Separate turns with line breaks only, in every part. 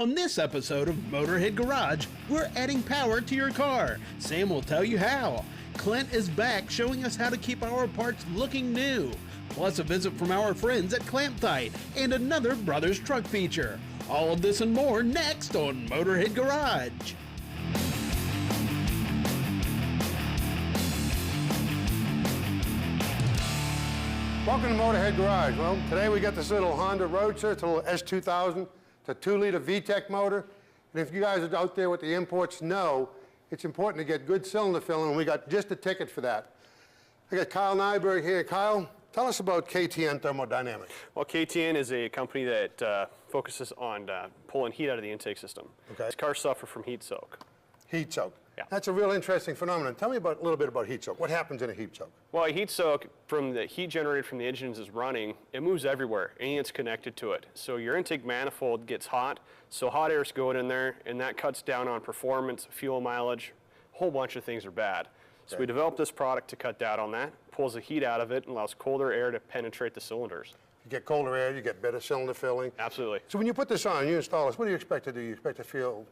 On this episode of Motorhead Garage, we're adding power to your car. Sam will tell you how. Clint is back showing us how to keep our parts looking new. Plus a visit from our friends at ClampTite and another Brothers Truck feature. All of this and more next on Motorhead Garage.
Welcome to Motorhead Garage. Well, today we got this little Honda Roadster. It's a little S2000. It's a 2-liter VTEC motor. And if you guys are out there with the imports know, it's important to get good cylinder filling, and we got just a ticket for that. I got Kyle Nyberg here. Kyle, tell us about KTN Thermodynamics.
Well, KTN is a company that focuses on pulling heat out of the intake system.
Okay.
These cars suffer from heat soak.
Heat soak.
Yeah.
That's a real interesting phenomenon. Tell me a little bit about heat soak. What happens in a heat soak?
Well, a heat soak, from the heat generated from the engines is running, it moves everywhere, anything that's connected to it. So your intake manifold gets hot, so hot air's going in there, and that cuts down on performance, fuel mileage, a whole bunch of things are bad. So we developed this product to cut down on that, pulls the heat out of it, and allows colder air to penetrate the cylinders.
You get colder air, you get better cylinder filling.
Absolutely.
So when you put this on, you install this, what do you expect to do? You expect to feel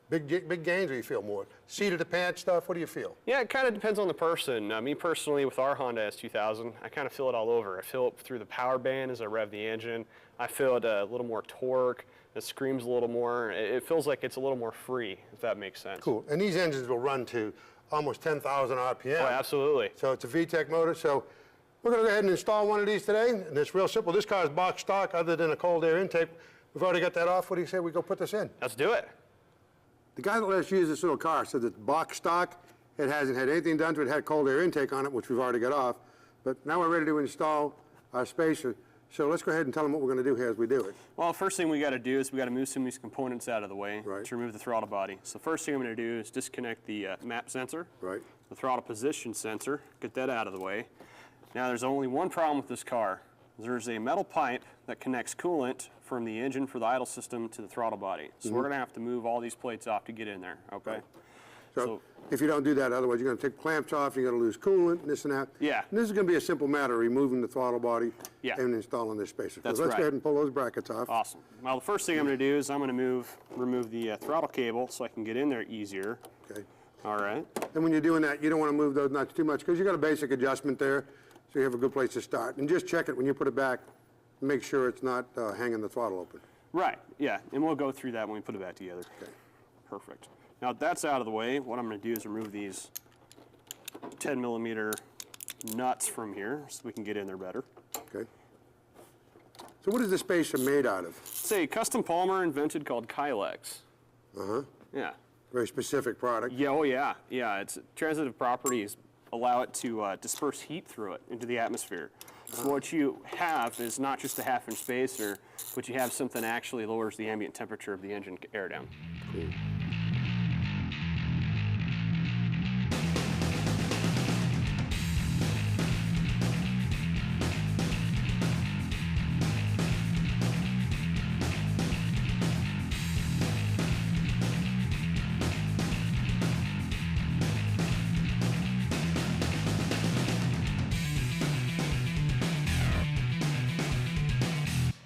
big gains, or you feel more seat of the pants stuff? What do you feel?
Yeah, it kind of depends on the person. Me personally, with our Honda S2000, I kind of feel it all over. I feel it through the power band as I rev the engine. I feel it a little more torque. It screams a little more. It feels like it's a little more free, if that makes sense.
Cool. And these engines will run to almost 10,000 RPM.
Oh, absolutely.
So it's a VTEC motor. So we're going to go ahead and install one of these today. And it's real simple. This car is box stock other than a cold air intake. We've already got that off. What do you say we go put this in?
Let's do it.
The guy that let us use this little car said it's box stock. It hasn't had anything done to it. It had cold air intake on it, which we've already got off. But now we're ready to install our spacer. So let's go ahead and tell them what we're going to do here as we do it.
Well, first thing we got to do is we got to move some of these components out of the way to remove the throttle body. So first thing I'm going to do is disconnect the map sensor, the throttle position sensor, get that out of the way. Now there's only one problem with this car. There's a metal pipe that connects coolant from the engine for the idle system to the throttle body. So we're going to have to move all these plates off to get in there, okay?
So if you don't do that, otherwise you're going to take clamps off, you're going to lose coolant, and this and that.
Yeah.
And this is going to be a simple matter, removing the throttle body and installing this spacer.
That's
so let's go ahead and pull those brackets off.
Awesome. Well, the first thing I'm going to do is I'm going to remove the throttle cable so I can get in there easier.
Okay.
All right.
And when you're doing that, you don't want to move those nuts too much because you got a basic adjustment there, so you have a good place to start. And just check it when you put it back, make sure it's not hanging the throttle open.
Right, yeah, and we'll go through that when we put it back together.
Okay.
Perfect. Now that's out of the way, what I'm going to do is remove these 10mm nuts from here so we can get in there better.
Okay. So what is the spacer made out of?
It's a custom polymer invented called Kylex.
Uh-huh.
Yeah.
Very specific product.
Yeah, oh yeah, yeah. Its transitive properties allow it to disperse heat through it into the atmosphere. So what you have is not just a half-inch spacer, but you have something that actually lowers the ambient temperature of the engine air down.
Cool.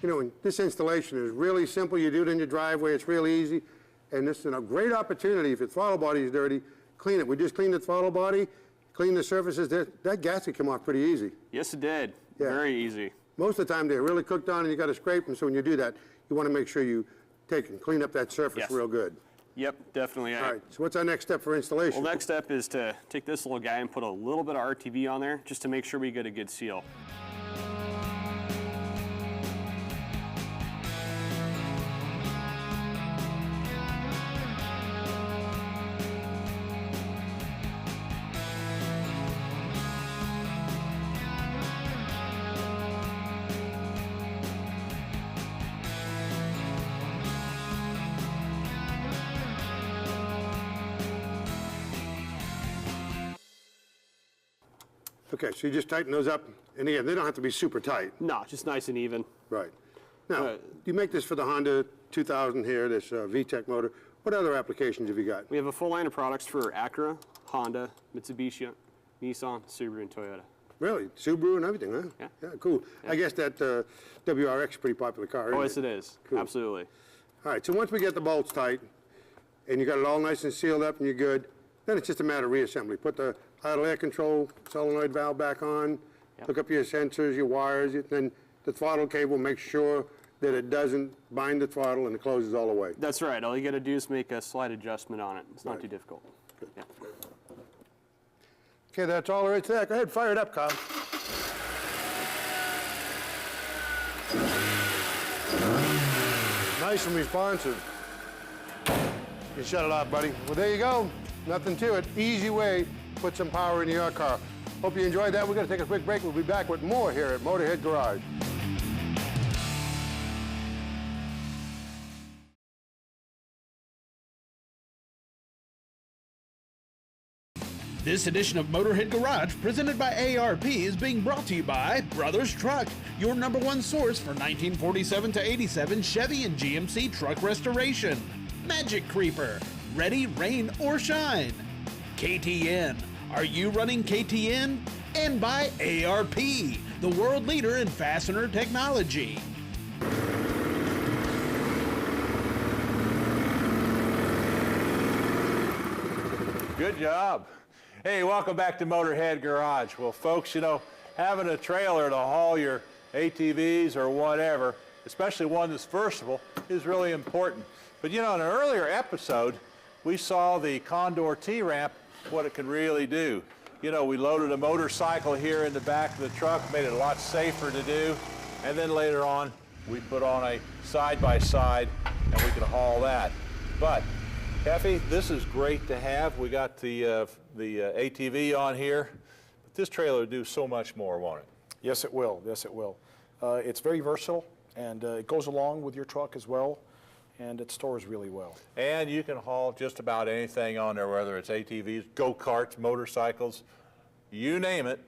You know, this installation is really simple. You do it in your driveway. It's real easy. And this is a great opportunity. If your throttle body is dirty, clean it. We just cleaned the throttle body, clean the surfaces. That gasket came off pretty easy.
Yes, it did.
Yeah.
Very easy.
Most of the time, they're really cooked on and you got to scrape them. So when you do that, you want to make sure you take and clean up that surface real good.
Yep, definitely.
All right, so what's our next step for installation?
Well, next step is to take this little guy and put a little bit of RTV on there just to make sure we get a good seal.
Okay, so you just tighten those up, and again, they don't have to be super tight.
No, just nice and even.
Right. Now, you make this for the Honda 2000 here, this VTEC motor. What other applications have you got?
We have a full line of products for Acura, Honda, Mitsubishi, Nissan, Subaru, and Toyota.
Really? Subaru and everything, huh?
Yeah.
Yeah, cool. Yeah. I guess that WRX is a pretty popular car, isn't
Oh, yes, it is.
Cool.
Absolutely.
All right, so once we get the bolts tight, and you got it all nice and sealed up and you're good, then it's just a matter of reassembly. Put the idle air control solenoid valve back on, hook up your sensors, your wires, then the throttle cable, make sure that it doesn't bind the throttle and it closes all the way.
That's right. All you got to do is make a slight adjustment on it. It's not too difficult. Yeah.
Okay, that's all there is to that. Go ahead, fire it up, Kyle. Nice and responsive. You shut it off, buddy. Well, there you go. Nothing to it. Easy way to put some power into your car. Hope you enjoyed that. We're going to take a quick break. We'll be back with more here at Motorhead Garage.
This edition of Motorhead Garage, presented by ARP, is being brought to you by Brothers Truck, your #1 source for 1947 to 87 Chevy and GMC truck restoration. Magic Creeper, ready, rain or shine. KTN, are you running KTN? And by ARP, the world leader in fastener technology.
Good job. Hey, welcome back to Motorhead Garage. Well, folks, you know, having a trailer to haul your ATVs or whatever, especially one that's versatile, is really important. But you know, in an earlier episode, we saw the Condor T-Ramp, what it can really do. You know, we loaded a motorcycle here in the back of the truck, made it a lot safer to do, and then later on, we put on a side-by-side, and we can haul that. But Effie, this is great to have. We got the ATV on here, but this trailer will do so much more, won't it?
Yes, it will. Yes, it will. It's very versatile, and it goes along with your truck as well, and it stores really well.
And you can haul just about anything on there, whether it's ATVs, go-karts, motorcycles, you name it.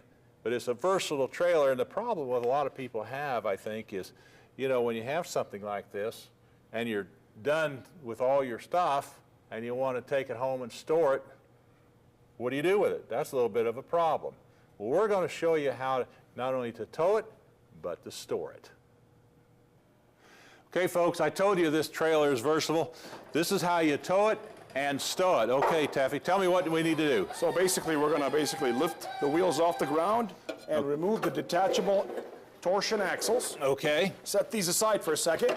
But it's a versatile trailer, and the problem what a lot of people have, I think, is, you know, when you have something like this, and you're done with all your stuff, and you want to take it home and store it, what do you do with it? That's a little bit of a problem. Well, we're going to show you how not only to tow it, but to store it. Okay, folks, I told you this trailer is versatile. This is how you tow it and stow it. Okay, Taffy, tell me what do we need to do.
So basically, we're going to lift the wheels off the ground and remove the detachable torsion axles.
Okay.
Set these aside for a second,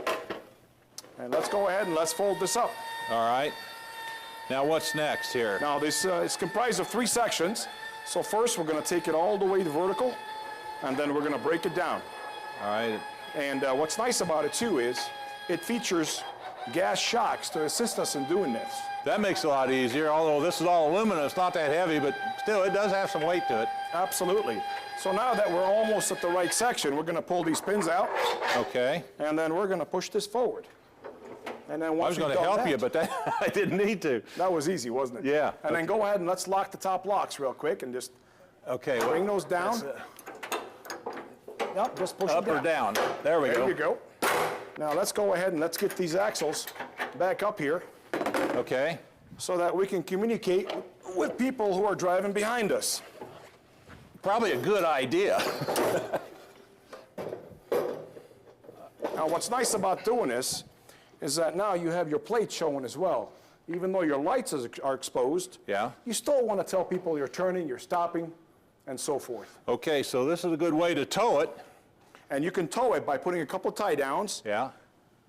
and let's go ahead and let's fold this up.
All right. Now what's next here?
Now this is comprised of 3 sections. So first we're going to take it all the way to vertical, and then we're going to break it down.
All right.
And what's nice about it too is it features gas shocks to assist us in doing this.
That makes it a lot easier, although this is all aluminum. It's not that heavy, but still it does have some weight to it.
Absolutely. So now that we're almost at the right section, we're going to pull these pins out.
Okay.
And then we're going to push this forward. And then once
I was going to help you, but I didn't need to.
That was easy, wasn't it?
Yeah.
And then go ahead and let's lock the top locks real quick and just bring those down. Yep, just push
up
them down.
Or down. There we go.
There you go. Now let's go ahead and let's get these axles back up here.
Okay.
So that we can communicate with people who are driving behind us.
Probably a good idea.
Now what's nice about doing this is that now you have your plate showing as well. Even though your lights are exposed, you still want to tell people you're turning, you're stopping, and so forth.
Okay, so this is a good way to tow it.
And you can tow it by putting a couple tie downs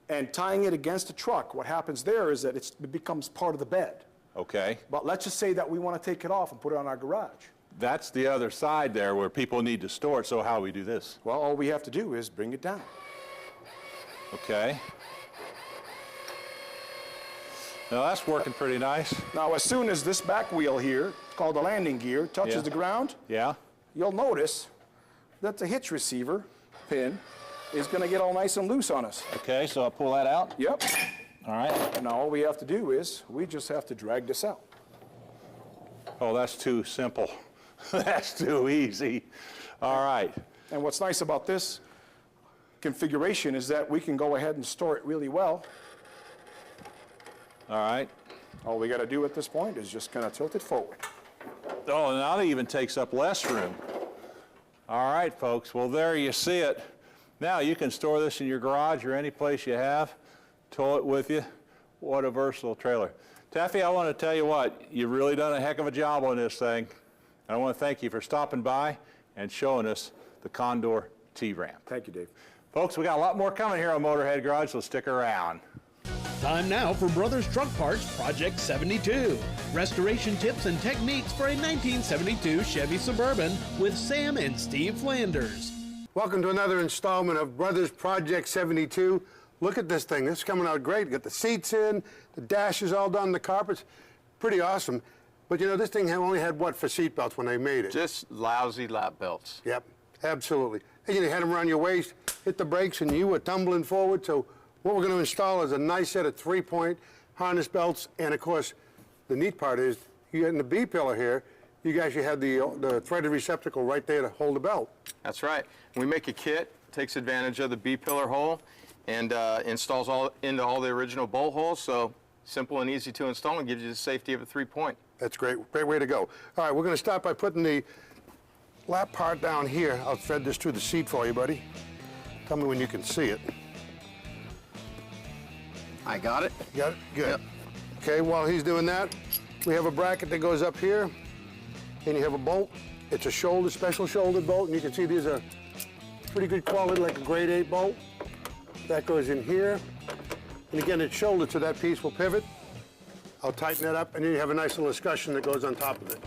and tying it against the truck. What happens there is that it becomes part of the bed.
Okay.
But let's just say that we want to take it off and put it on our garage.
That's the other side there where people need to store it, so how we do this?
Well, all we have to do is bring it down.
Okay. Now that's working pretty nice.
Now as soon as this back wheel here, called the landing gear, touches the ground, you'll notice that the hitch receiver pin is going to get all nice and loose on us.
Okay, so I'll pull that out?
Yep.
All right.
And now all we have to do is, we just have to drag this out.
Oh, that's too simple. That's too easy. All right.
And what's nice about this configuration is that we can go ahead and store it really well.
All right.
All we got to do at this point is just kind of tilt it forward.
Oh, now it even takes up less room. All right, folks. Well, there you see it. Now you can store this in your garage or any place you have. tow it with you. What a versatile trailer. Taffy, I want to tell you what, you've really done a heck of a job on this thing. And I want to thank you for stopping by and showing us the Condor T-Ramp.
Thank you, Dave.
Folks, we got a lot more coming here on Motorhead Garage, so stick around.
Time now for Brothers Truck Parts Project 72. Restoration tips and techniques for a 1972 Chevy Suburban with Sam and Steve Flanders.
Welcome to another installment of Brothers Project 72. Look at this thing. This is coming out great. Got the seats in, the dash is all done, the carpets. Pretty awesome. But you know, this thing only had what for seat belts when they made it?
Just lousy lap belts.
Yep, absolutely. And you had them around your waist, hit the brakes, and you were tumbling forward. So what we're going to install is a nice set of 3-point harness belts. And of course, the neat part is, you in the B pillar here, you guys should have the threaded receptacle right there to hold the belt.
That's right. We make a kit, takes advantage of the B pillar hole, and installs into all the original bolt holes. So simple and easy to install and gives you the safety of a 3-point.
That's great. Great way to go. All right, we're going to start by putting the lap part down here. I'll thread this through the seat for you, buddy. Tell me when you can see it.
I got it.
You got it? Good.
Yep.
Okay, while he's doing that, we have a bracket that goes up here, and you have a bolt. It's a special shoulder bolt, and you can see these are pretty good quality, like a grade 8 bolt. That goes in here. And again, it's shouldered, so that piece will pivot. I'll tighten that up, and then you have a nice little escutcheon that goes on top of it.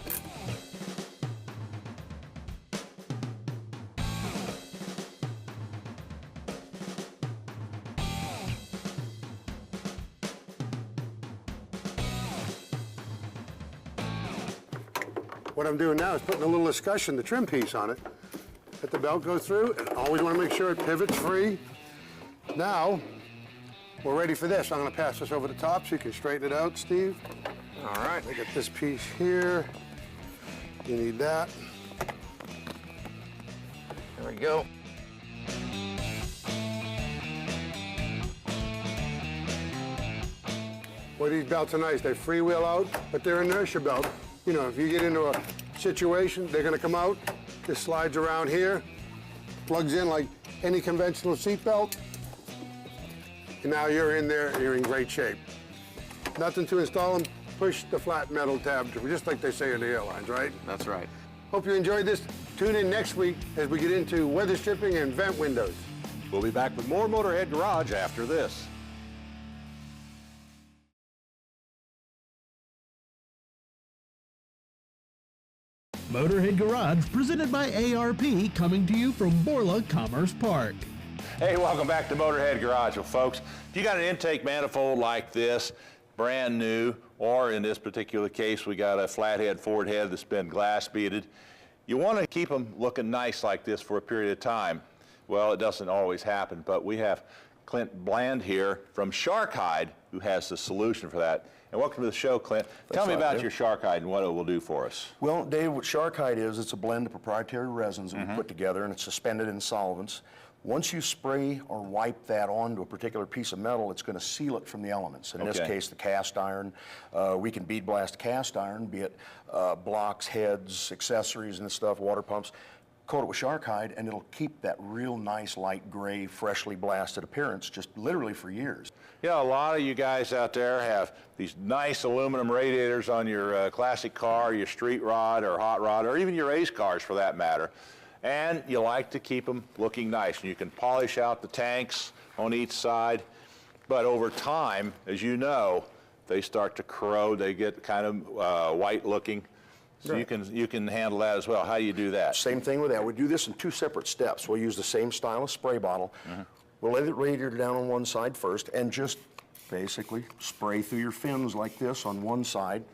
What I'm doing now is putting a little escutcheon, the trim piece on it. Let the belt go through, and always want to make sure it pivots free. Now, we're ready for this. I'm going to pass this over the top so you can straighten it out, Steve.
All right.
I got this piece here. You need that.
There we go.
Well, these belts are nice. They freewheel out, but they're inertia belt. You know, if you get into a situation, they're going to come out. This slides around here, plugs in like any conventional seat belt. And now you're in there, and you're in great shape. Nothing to install them, push the flat metal tab, just like they say in the airlines, right?
That's right.
Hope you enjoyed this. Tune in next week as we get into weather stripping and vent windows.
We'll be back with more Motorhead Garage after this.
Motorhead Garage, presented by ARP, coming to you from Borla Commerce Park.
Hey, welcome back to Motorhead Garage. Well, folks, if you got an intake manifold like this, brand new, or in this particular case, we got a flathead forward head that's been glass beaded, you want to keep them looking nice like this for a period of time. Well, it doesn't always happen, but we have Clint Bland here from Sharkhide who has the solution for that. And welcome to the show, Clint. Tell me about your Sharkhide and what it will do for us.
Well, Dave, what Sharkhide is, it's a blend of proprietary resins that we put together, and it's suspended in solvents. Once you spray or wipe that onto a particular piece of metal, it's going to seal it from the elements. In this case, the cast iron. We can bead blast cast iron, be it blocks, heads, accessories and stuff, water pumps. Coat it with Sharkhide, and it'll keep that real nice light gray, freshly blasted appearance just literally for years.
You know, a lot of you guys out there have these nice aluminum radiators on your classic car, your street rod or hot rod, or even your race cars for that matter. And you like to keep them looking nice. And you can polish out the tanks on each side. But over time, as you know, they start to corrode. They get kind of white looking. So right. you can handle that as well. How do you do that?
Same thing with that. We do this in 2 separate steps. We'll use the same style of spray bottle. We'll let it radiator down on one side first and just basically spray through your fins like this on one side.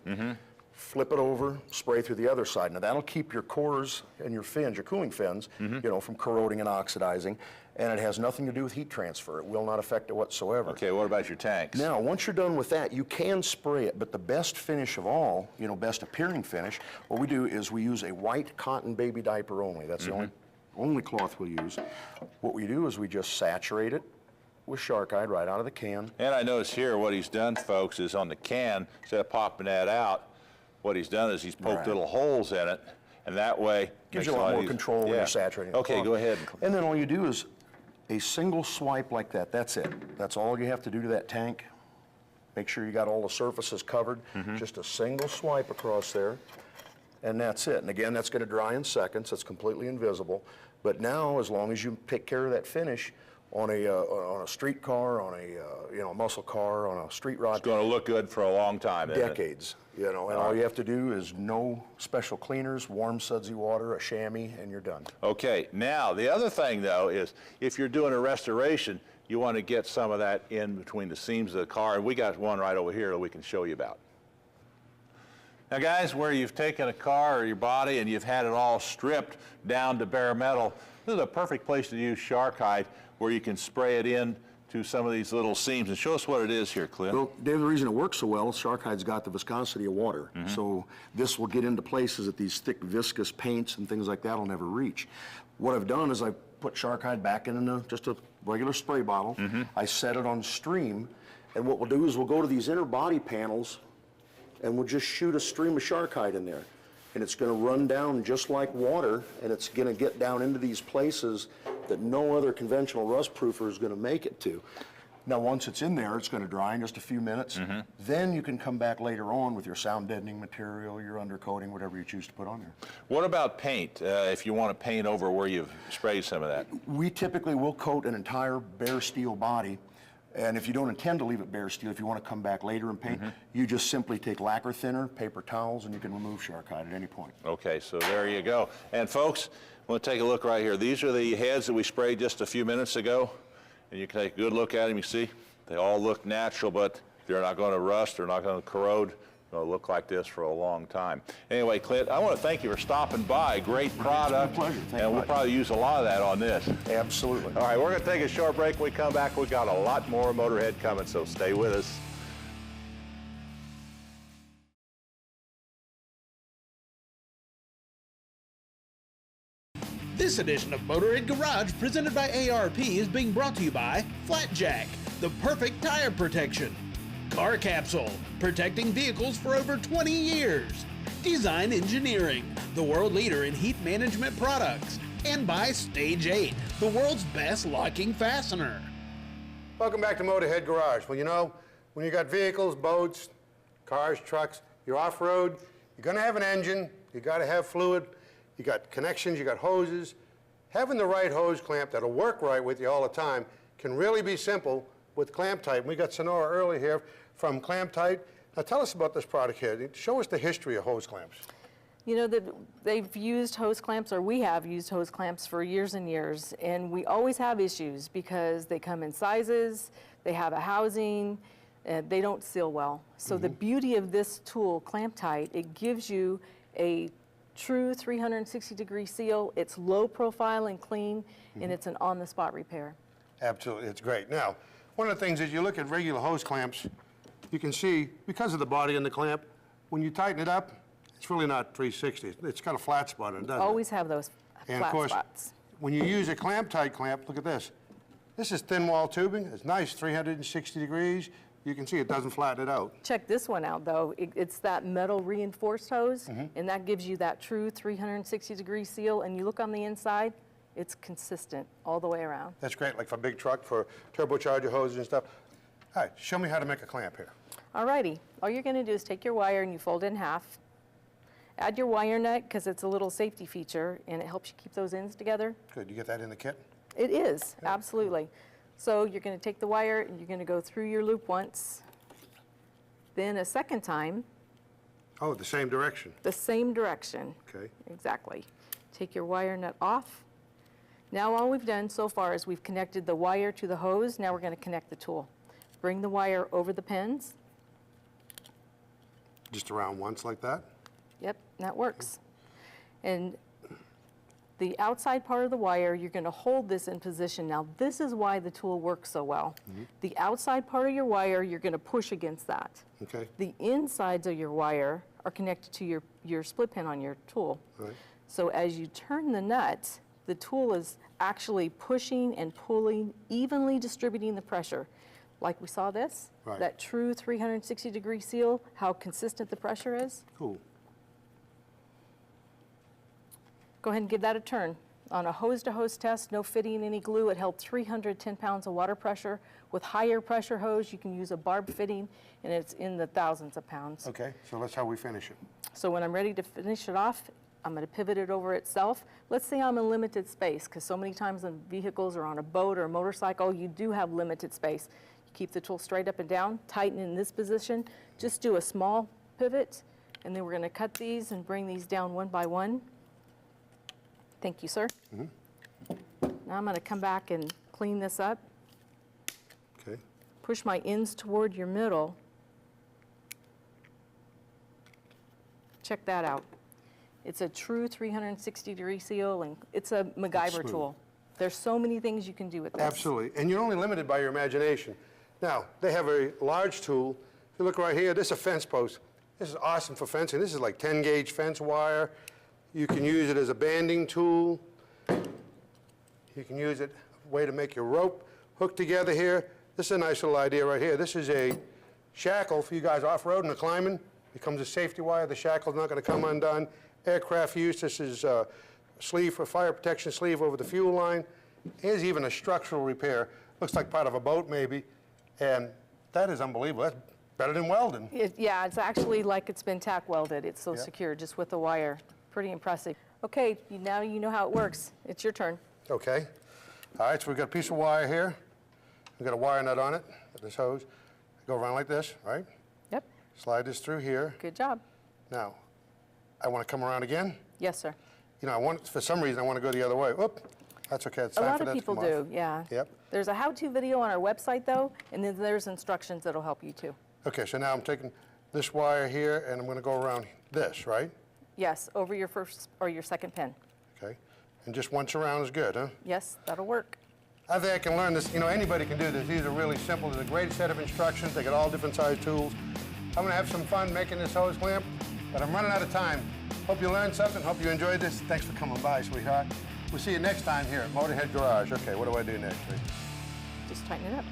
Flip it over, spray through the other side. Now that'll keep your cores and your fins, your cooling fins, you know, from corroding and oxidizing. And it has nothing to do with heat transfer. It will not affect it whatsoever.
Okay, what about your tanks?
Now, once you're done with that, you can spray it, but the best finish of all, you know, best appearing finish, what we do is we use a white cotton baby diaper only. That's the only cloth we'll use. What we do is we just saturate it with Sharkhide right out of the can.
And I notice here what he's done, folks, is on the can, instead of popping that out, what he's done is he's poked little holes in it, and that way
gives you a lot more control when you're saturating.
Okay, go ahead.
And then all you do is A single swipe like that, that's it. That's all you have to do to that tank. Make sure you got all the surfaces covered. Just a single swipe across there, and that's it. And again, that's going to dry in seconds. It's completely invisible. But now, as long as you take care of that finish on a street car, on a muscle car, on a street rod,
It's going to look good for a long time, isn't it?
decades. And all you have to do is no special cleaners, warm sudsy water, a chamois, and you're done.
Okay, now the other thing though is if you're doing a restoration, you want to get some of that in between the seams of the car, and we got one right over here that we can show you about. Now guys, where you've taken a car or your body and you've had it all stripped down to bare metal, this is a perfect place to use Sharkhide, where you can spray it in to some of these little seams. And show us what it is here, Clint.
Well, Dave, the reason it works so well, Sharkhide's got the viscosity of water. So this will get into places that these thick viscous paints and things like that will never reach. What I've done is I put Sharkhide back in just a regular spray bottle. I set it on stream, and what we'll do is we'll go to these inner body panels and we'll just shoot a stream of Sharkhide in there. And it's going to run down just like water, and it's going to get down into these places that no other conventional rust proofer is going to make it to. Now, once it's in there, it's going to dry in just a few minutes. Then you can come back later on with your sound deadening material, your undercoating, whatever you choose to put on there.
What about paint, if you want to paint over where you've sprayed some of that?
We typically will coat an entire bare steel body. And if you don't intend to leave it bare steel, if you want to come back later and paint, you just simply take lacquer thinner, paper towels, and you can remove Sharkhide at any point.
Okay, so there you go. And folks, I want to take a look right here. These are the heads that we sprayed just a few minutes ago. And you can take a good look at them. You see, they all look natural, but they're not going to rust, they're not going to corrode. They'll look like this for a long time. Anyway, Clint, I want to thank you for stopping by. Great product.
It's my pleasure. Thank
and
you
we'll
much.
probably use a lot of that on this.
Absolutely.
All right, we're going to take a short break. When we come back, we got a lot more Motorhead coming, so stay with us.
This edition of Motorhead Garage, presented by ARP, is being brought to you by Flat Jack, the perfect tire protection. Car Capsule, protecting vehicles for over 20 years. Design Engineering, the world leader in heat management products. And by Stage 8, the world's best locking fastener.
Welcome back to Motorhead Garage. Well, you know, when you got vehicles, boats, cars, trucks, you're off-road, you're gonna have an engine, you gotta have fluid, you got connections, you got hoses. Having the right hose clamp that'll work right with you all the time can really be simple with ClampTite. We got Sonora early here from ClampTite. Now tell us about this product here. Show us the history of hose clamps.
You know, that they've used hose clamps, or we have used hose clamps for years and years, and we always have issues because they come in sizes, they have a housing, they don't seal well. So the beauty of this tool, ClampTite, it gives you a true 360-degree seal. It's low profile and clean, and it's an on-the-spot repair.
Absolutely, it's great. Now, one of the things is you look at regular hose clamps, you can see, because of the body in the clamp, when you tighten it up, it's really not 360. It's got a flat spot in it, doesn't it?
Always have those
And
flat
of course,
spots.
when you use a ClampTite clamp, look at this. This is thin wall tubing. It's nice, 360 degrees. You can see it doesn't flatten it out.
Check this one out, though. It's that metal reinforced hose, and that gives you that true 360-degree seal. And you look on the inside, it's consistent all the way around.
That's great, like for a big truck, for turbocharger hoses and stuff. All right, show me how to make a clamp here.
Alrighty, all you're gonna do is take your wire and you fold it in half. Add your wire nut, because it's a little safety feature, and it helps you keep those ends together.
Good, you get that in the kit?
It is, absolutely. So you're gonna take the wire and you're gonna go through your loop once, then a second time,
Oh, the same direction.
the same direction.
Okay.
Exactly. Take your wire nut off. Now all we've done so far is we've connected the wire to the hose. Now we're gonna connect the tool. Bring the wire over the pins.
Just around once like that?
Yep, that works. And the outside part of the wire, you're going to hold this in position. Now, this is why the tool works so well. The outside part of your wire, you're going to push against that.
Okay.
The insides of your wire are connected to your split pin on your tool.
Right.
So as you turn the nut, the tool is actually pushing and pulling, evenly distributing the pressure. Like we saw this,
Right.
that true 360-degree seal, how consistent the pressure is.
Cool.
Go ahead and give that a turn. On a hose-to-hose test, no fitting any glue, it held 310 pounds of water pressure. With higher pressure hose, you can use a barb fitting, and it's in the thousands of pounds.
Okay, so that's how we finish it.
So when I'm ready to finish it off, I'm going to pivot it over itself. Let's say I'm in limited space, because so many times in vehicles or on a boat or a motorcycle, you do have limited space. You keep the tool straight up and down, tighten in this position, just do a small pivot, and then we're going to cut these and bring these down one by one. Thank you, sir. Now I'm going to come back and clean this up.
Okay.
Push my ends toward your middle. Check that out. It's a true 360-degree seal, and it's a MacGyver tool. There's so many things you can do with this.
Absolutely, and you're only limited by your imagination. Now, they have a large tool. If you look right here, this is a fence post. This is awesome for fencing. This is like 10-gauge fence wire. You can use it as a banding tool. You can use it a way to make your rope hook together here. This is a nice little idea right here. This is a shackle for you guys off-road and climbing. Becomes a safety wire. The shackle's not going to come undone. Aircraft use, this is a sleeve for fire protection sleeve over the fuel line. Here's even a structural repair. Looks like part of a boat maybe. And that is unbelievable. That's better than welding.
Yeah, it's actually like it's been tack welded. It's so secure just with the wire. Pretty impressive. Okay, now you know how it works. It's your turn.
Okay. All right, so we've got a piece of wire here. We've got a wire nut on it, this hose. Go around like this, right?
Yep.
Slide this through here.
Good job.
Now, I want to come around again.
Yes, sir.
You know, for some reason, I want to go the other way. Oop, that's okay. It's
A
time
lot
for
of
that to
people
come
do,
off.
yeah.
Yep.
There's a how-to video on our website, though, and then there's instructions that'll help you, too.
Okay, so now I'm taking this wire here, and I'm going to go around this, right?
Yes, over your first or your second pin.
Okay. And just once around is good, huh?
Yes, that'll work.
I think I can learn this. You know, anybody can do this. These are really simple. There's a great set of instructions. They got all different size tools. I'm going to have some fun making this hose clamp, but I'm running out of time. Hope you learned something. Hope you enjoyed this. Thanks for coming by, sweetheart. We'll see you next time here at Motorhead Garage. Okay, what do I do next?
Just tighten it up.